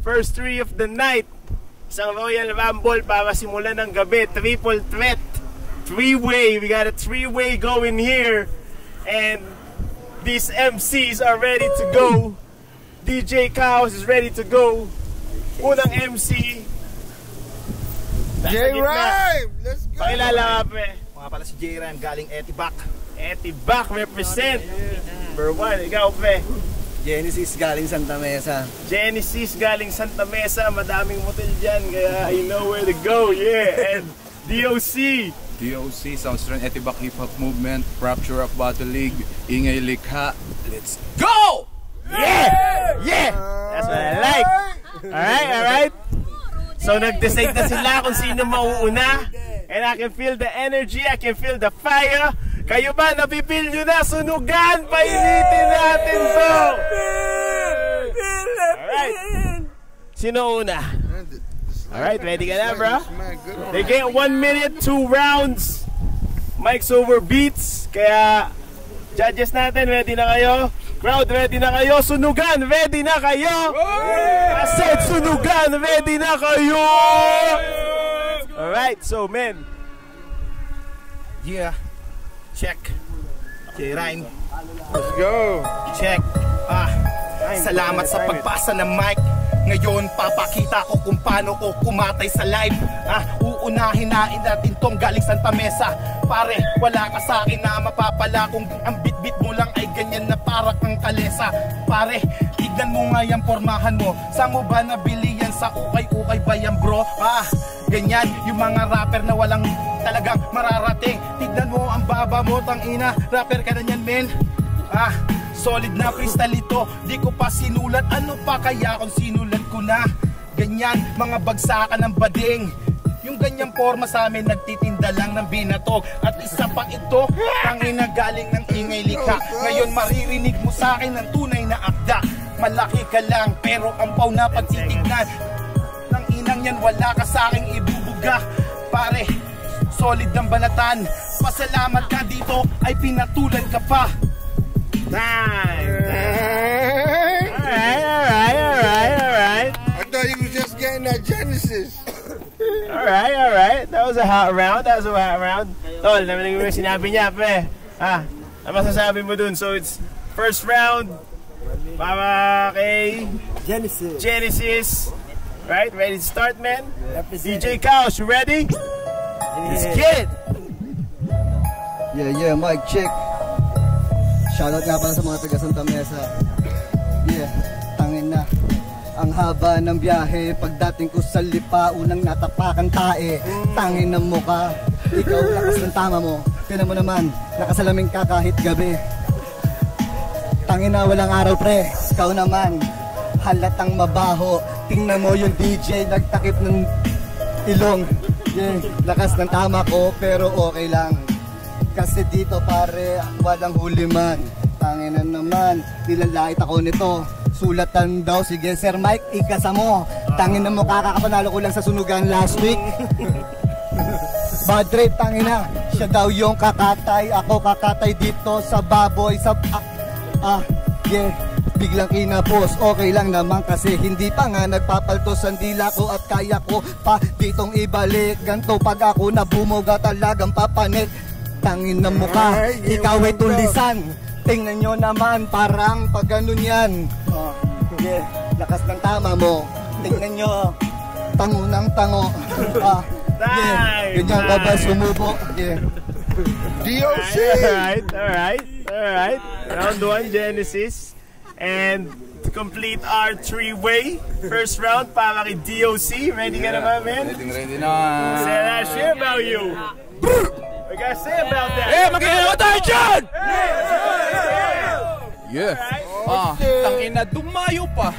First three of the night. Isang Royal Rumble para simulan ng gabi. Triple threat. Three-way. We got a three-way going here. And these MCs are ready to go. DJ Chaos is ready to go. Unang MC. J-Rhyme! Let's go! Pakilala ka, pre. Mga pala si J-Rhyme galing Etibac. Etibac represent. Number 1, ikaw, pre. Genesis galing Santa Mesa. Genesis galing Santa Mesa. Madaming motel dyan, kaya I know where to go. Yeah, and DOC. DOC, Southern Etibac Hip Hop Movement, Rapture of Battle League, Ingay Likha. Let's go! Yeah! Yeah! That's what I like. Alright. So nag-decide na sila kung sino mauuna. And I can feel the energy, I can feel the fire. Kayo ba, napipil nyo na? Sunugan! Painitin natin to! Alright. Sino una? Alright, ready ka na, bro? They get 1 minute, 2 rounds. Mics over beats. Kaya, judges natin, ready na kayo? Crowd, ready na kayo? Sunugan, ready na kayo? I said, sunugan, ready na kayo? Alright, so men. Yeah. Check. J-Rhyme. Let's go! Check. Salamat sa pagbasa ng mic. Ngayon papakita ko kung paano ko kumatay sa live. Uunahin natin tong galing Santa Mesa. Pare, wala ka sa akin na mapapala kung ang bit-bit mo lang ay ganyan na para kang kalesa. Pare, tignan mo nga yung pormahan mo. Saan mo ba nabili yan? Sa ukay-ukay ba yan, bro? Ganyan yung mga rapper na walang talagang mararating. Tignan mo ang baba mo, tangina. Rapper ka na yan, men. Solid na freestyle ito. Di ko pa sinulat. Ano pa kaya kung sinulat ko na? Ganyan, mga bagsakan ng bading. Yung ganyang forma sa amin, nagtitinda lang ng binatog. At isa pa ito, tangina galing ng Ingay Likha. Ngayon maririnig mo sa akin ng tunay na akda. Malaki ka lang, pero ang paw na pagtitignan. Nang inang yan, wala ka sa aking ibubuga. Pare, solid ng banatan. Pasalamat ka dito, ay pinatulan ka pa. Nice. Alright. I thought he was just getting that Genesis. Alright. That was a hot round. Tol, naman yung sinabi niya, pre. Ano masasabi mo dun? So it's first round para kay Genesis. Right? Ready to start, man? DJ Chaos, you ready? Let's get it! Yeah, mic check. Shoutout nga pala sa mga taga Santa Mesa. Yeah, tangin na. Ang haba ng biyahe, pagdating ko sa lipa, unang natapakan tae. Tangin ng muka, ikaw lakas ng tama mo. Tinan mo naman, nakasalaming ka kahit gabi. Tangin na walang araw pre, ikaw naman, halatang mabaho. Tingnan mo yung DJ, nagtakip ng ilong. Yeah, lakas ng tama ko, pero okay lang. Kasi dito pare, walang huli man. Tanginan naman, nilalait ako nito. Sulatan daw, sige Sir Mike, ikasa mo. Tanginan mo, kakakapanalo ko lang sa sunugan last week. Bad trip, tangina. Siya daw yung kakatay, ako kakatay dito sa baboy. Yeah, biglang kinapos. Okay lang naman kasi hindi pa nga nagpapaltos ang dila ko. At kaya ko pa ditong ibalik. Ganto pag ako nabumoga talagang papanik. Tangin na mukha, ikaw ay tulisan. Tingnan nyo naman, parang pag ganun yan. Yeah, lakas ng tama mo. Tingnan nyo, tango ng tango. Yeah, ganyan ka ba sumubo? Yeah. DOC! Alright. Round 1, Genesis. And to complete our three-way, first round para kay DOC. Ready ka na ba, man? Ready na. Say that shit about you. What you gotta say about that? Magiging tayo dyan! Yeah. Tangina, dumayo pa.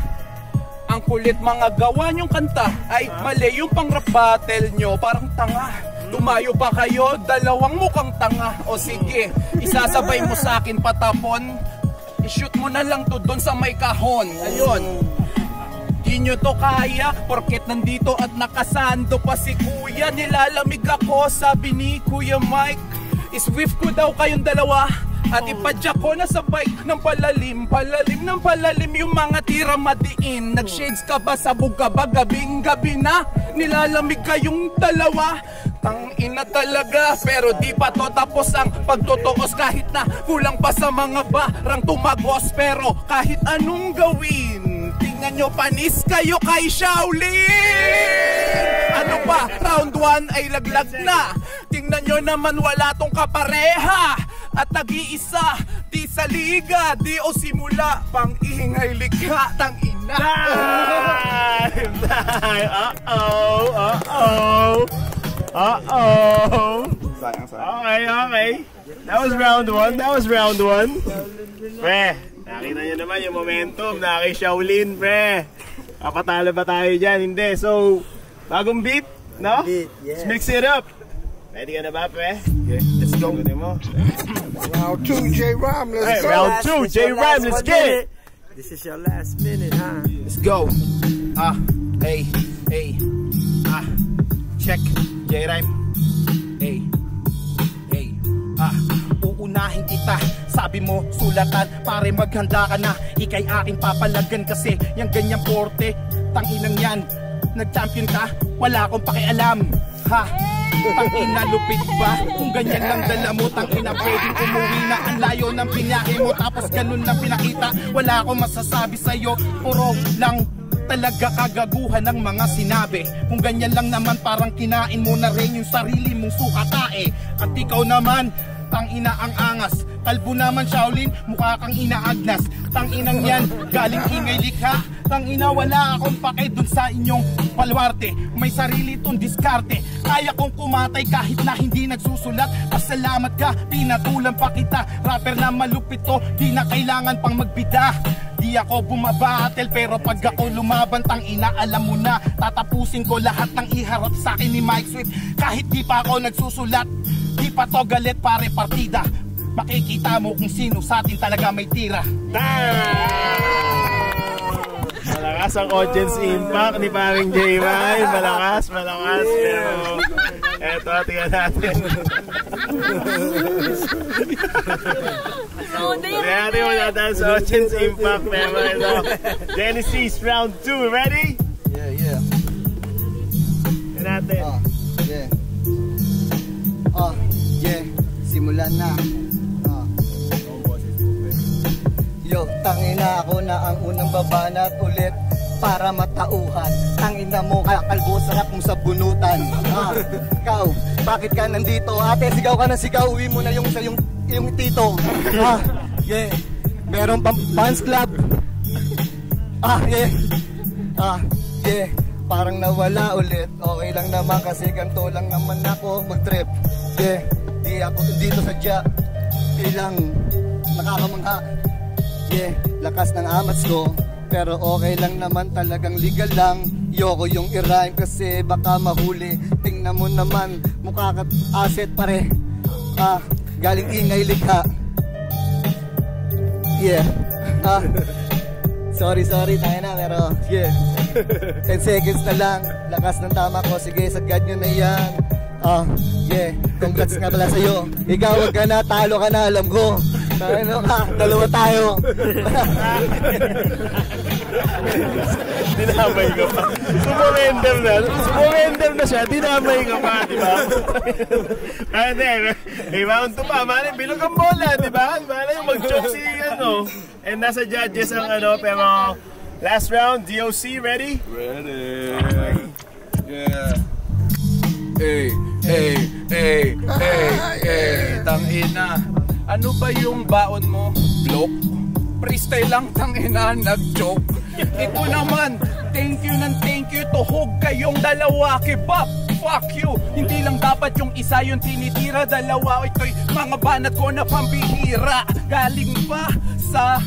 Ang kulit mga gawa nyong kanta ay mali yung pang rap battle nyo, parang tanga. Dumayo pa kayo, dalawang mukhang tanga. O sige, isasabay mo sa akin patapon. I-shoot mo na lang to doon sa may kahon. Ayun. Di nyo to kaya, porket nandito at nakasando pa si kuya. Nilalamig ako, sabi ni Kuya Mike. Iswift ko daw kayong dalawa. At ipadyak ko na sabay ng palalim, palalim ng palalim yung mga tira madiin. Nag-shades ka ba, sabog ka ba, gabing gabi na nilalamig kayong dalawa. Tangina talaga, pero di pa to tapos ang pagtutuos. Kahit na kulang pa sa mga barang tumagos, pero kahit anong gawin, tingnan nyo, panis kayo kay Shaolin. Ano pa, round 1 ay laglag na. Tingnan nyo naman, wala tong kapareha. At nag-iisa, di sa liga, di o simula, pang ingay likha, tangina. Time! Uh-oh! Okay. That was round 1. Pre, nakita nyo naman yung momentum na kay Shaolin, pre. Kapatalo ba tayo dyan? Hindi. So, bagong beat, no? Let's mix it up. Ready ka na ba, pre? Okay, let's go. Round 2, J-Rhyme, let's go. Round 2, J-Rhyme, let's get it. This is your last minute, huh? Let's go. Hey. Check. J-Rhyme. Hey. Uunahin kita. Sabi mo, sulatan. Pare, maghanda ka na. Ika'y aking papalagan kasi yung ganyang porte. Tanginang yan. Nag-champion ka? Wala akong pakialam. Ha? Tangina, lupit ba? Kung ganyan lang dala mo, tangina, pwedeng umuwi na. Ang layo ng pinyahe mo, tapos ganun lang pinakita. Wala akong masasabi sa'yo, puro lang talaga kagaguhan ng mga sinabi. Kung ganyan lang naman, parang kinain mo na rin yung sarili mong sukatae. At ikaw naman, tangina ang angas. Kalbo naman, Shaolin, mukha kang inaagnas. Tanginang yan, galing ingay likha. Tangina, wala akong pake dun sa inyong palwarte. May sarili tong diskarte. Kaya kong kumatay kahit na hindi nagsusulat. Pasalamat ka, pinatulan pa kita. Rapper na malupit to, di na kailangan pang magbida. Di ako bumabattle, pero pag ako lumaban, tangina, alam mo na, tatapusin ko lahat ng iharap sa akin ni Mike Swift. Kahit di pa ako nagsusulat, di pa to galit, pare, partida. Makikita mo kung sino sa atin talaga may tira. Malakas ang audience impact ni paring J-Rhyme. Malakas. Pero eto, tingnan natin. Tingnan natin mo natin sa audience impact. Pero ito, Genesis round 2. Ready? Yeah. Tingnan natin. Yeah. Simulan na. Yo, tangina, ako na ang unang babanat ulit para matauhan. Tangina mo, kakalbo, sarap mong sabunutan. Ikaw, bakit ka nandito? Ate, sigaw ka na sigaw, uwi mo na yung tito. Yeah. Meron pang fans club. Yeah. Parang nawala ulit. Okay lang naman kasi ganito lang naman ako mag-trip. Yeah. Di ako dito sadya. Ilang nakakamangha. Yeah, lakas ng amats ko. Pero okay lang naman, talagang legal lang. Yoko yung i-rhyme kasi baka mahuli. Tingnan mo naman, mukha ka asset pare. Galing ingay likha. Yeah. Sorry, tayo na, pero yeah. 10 seconds na lang, lakas ng tama ko. Sige, sagad nyo na yan. Yeah, congrats nga pala sa'yo. Ikaw, wag ka na, talo ka na, alam ko. Ano ka, dalawa tayo. Dinamay ka pa. Sumurrender na siya, dinamay ka pa, di ba? May round 2 pa, man, bilog ang bola, di ba? Malay yung mag-choke si, and nasa judges ang pero last round, DOC, ready? Ready. Yeah. Hey, tangina. Ano ba yung baon mo? Block? Freestyle lang, tangina, nag-joke. Ito naman, thank you, tuhog kayong dalawa, kebab, fuck you. Hindi lang dapat yung isa yung tinitira, dalawa, ito'y mga banat ko na pambihira. Galing pa sa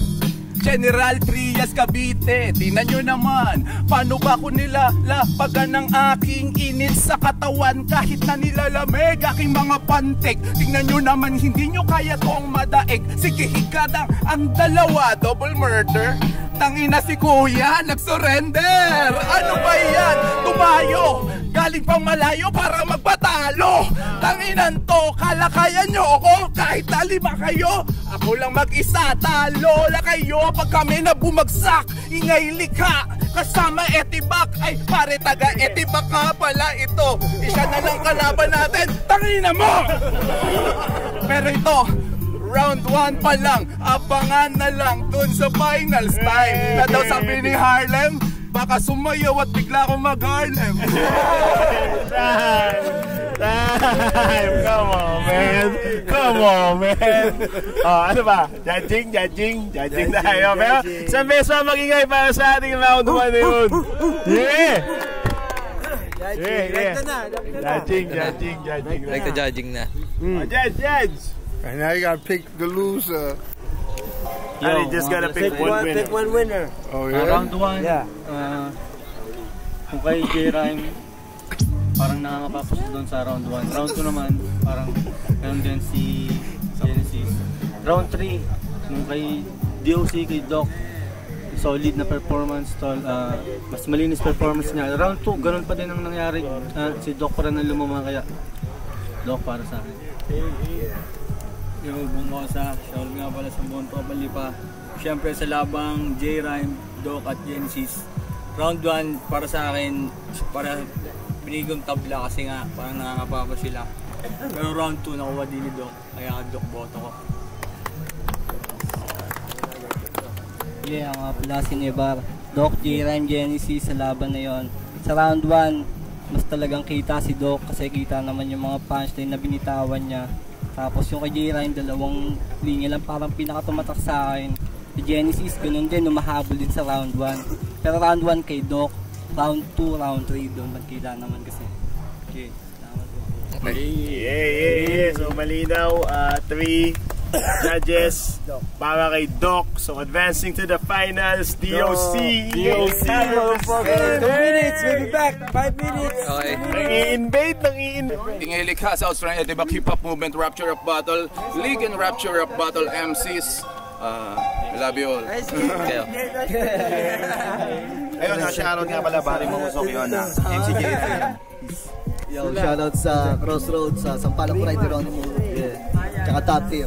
General Trias, Cavite. Tingnan nyo naman, paano ba ko nilalapagan ng aking init sa katawan kahit na nilalamig aking mga pantik. Tingnan nyo naman, hindi nyo kaya tong madaig. Sige, hikadang ang dalawa, double murder. Tangina si kuya, nag-surrender. Ano ba yan? Tumayo, galing pang malayo para magpatalo. Tanginan to, kalakayan nyo ako kahit na 5 kayo. Ako lang mag-isa, talo la kayo pag kami na bumagsak. Ingay likha, kasama Etibak. Ay pare taga Etibak nga pala ito. Isa na lang kalaban natin, tangina mo. Pero ito, round 1 pa lang, abangan na lang dun sa finals time. Na daw sabi ni Harlem, baka sumayaw at bigla akong mag-Harlem. Time! Come on, man! Come on, man! Oh, ano ba? Judging tayo. Pero sa beso magingay para sa ating round 1 na yun. Yeah! Judging. Like the judging na. Judge! And now you gotta pick the loser. You just gotta pick one winner. Pick one winner. Oh, yeah? Round 1, Yeah. Kung kay J-Rhyme, parang nakakapapos doon sa round 1. Round 2 naman, parang ganun din si Genesis. Round 3, kung kay DOC, kay Doc, solid na performance, mas malinis performance niya. Round 2, ganun pa din ang nangyari. Si Doc pa rin ang lumama, kaya Doc para sa akin. Yung Bungosa, shout nga pala sa buong Tropalipa. Siyempre sa labang J-Rhyme, Doc at Genesis. Round 1 para sa akin, para binigong tabla kasi nga parang nangangapa pa sila. Pero round 2 nakuha din ni Doc, kaya Doc boto ko. Yeah, nga pala si Nebar. Doc, J-Rhyme, Genesis sa laban na yon. Sa round 1, mas talagang kita si Doc kasi kita naman yung mga punchline na binitawan niya. Tapos yung kay J-Rhyme, 2 linya lang parang pinakatumatak sa akin. Si Genesis, ganun din, umahabol din sa round 1. Pero round 1 kay Doc, round 2, round 3 doon, magkita naman kasi. Okay, salamat po. Yeah. So malinaw, 3 judges para kay Doc. So advancing to the finals, DOC. 2 minutes, we'll be back. 5 minutes. Okay. Nang-i-invade. Ingilikha sa Australian Etibak Hip Hop Movement, Rapture of Battle League and Rapture of Battle MCs. I love you all. Ayun, shoutout nga pala, Barry Mahusok yun na MCJ. Yo, shoutout sa Crossroads, sa Sampaloc Pride, Geronimo. Yeah. Tsaka Top Tier.